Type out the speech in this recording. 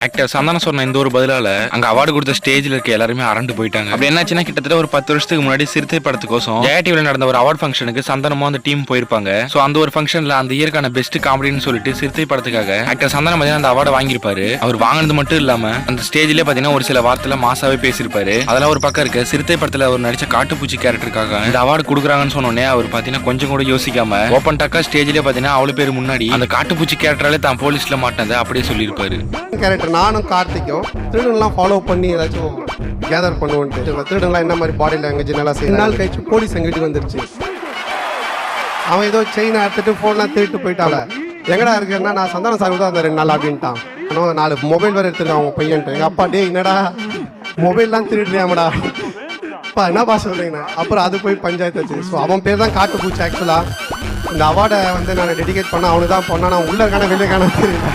Actor Santhanam சொன்ன இந்த ஒரு பதிலால அங்க அவார்டு கொடுத்த ஸ்டேஜ்ல இருக்க எல்லாருமே அரண்டு போயிட்டாங்க. அப்படி என்னாச்சுன்னா கிட்டத்தட்ட ஒரு 10 வருஷத்துக்கு முன்னாடி சிறுத்தை படத்துக்கோசம் ஜெயா டிவில நடந்த ஒரு அவார்ட் ஃபங்க்ஷனுக்கு சந்தானமும் அந்த டீம் போயிருப்பாங்க. சோ அந்த ஒரு ஃபங்க்ஷன்ல அந்த இயற்கான பெஸ்ட் காமெடின்னு சொல்லிட்டு சிறுத்தை படத்துக்காக ஆக்டர் சந்தானம் பாத்தீங்கன்னா அந்த அவார்டை வாங்கியிருப்பாரு. அவர் வாங்கினது மட்டும் இல்லாம அந்த ஸ்டேஜ்லயே பாத்தீங்கன்னா ஒரு சில வார்த்தையில மாசாவே பேசியிருப்பாரு. அதெல்லாம் ஒரு பக்கம் இருக்க சிறுத்தை படத்துல அவர் நடிச்ச காட்டுப்பூச்சி கேரக்டருக்காக இந்த அவார்டு கொடுக்குறாங்கன்னு சொன்னோடனே அவர் பாத்தீங்கன்னா கொஞ்சம் கூட யோசிக்காம ஓப்பன் டாக்கா ஸ்டேஜ்லயே பாத்தீங்கன்னா அவ்வளவு பேர் முன்னாடி அந்த காட்டுப்பூச்சி கேரக்டராலே தான் போலீஸ்ல மாட்டினதை அப்படியே சொல்லியிருப்பாரு. கேரக்டர் நானும் கார்த்திக்கும் திருடன்லாம் ஃபாலோ பண்ணி ஏதாச்சும் கேதர் பண்ணுவோன்ட்டு திருடன்லாம் என்ன மாதிரி பாடி லாங்குவேஜ் நல்லா செய்யும். நாள் கழிச்சு போலீஸ் எங்கிட்ட வந்துருச்சு. அவன் ஏதோ செயினை எடுத்துட்டு ஃபோன்லாம் திருட்டு போயிட்டால எங்கடா இருக்குன்னா நான் சந்தானம் சார் தான் அந்த 2 நாள் அப்படின்ட்டான். ஆனால் 4 மொபைல் வேறு எடுத்துருக்கான் அவங்க பையன்ட்டு. எங்கள் அப்பா டே என்னடா மொபைல்லாம் திருடுறியாமடா அப்பா என்னப்பா சொல்றீங்கண்ணா. அப்புறம் அது போய் பஞ்சாயத்து வச்சு. ஸோ அவன் பேர் தான் காட்டுப்பூச்சி. ஆக்சுவலாக இந்த அவார்டை வந்து நான் டெடிகேட் பண்ண அவனுக்கு தான் பண்ணால் நான் உள்ள காண வெளியே காண தெரியல.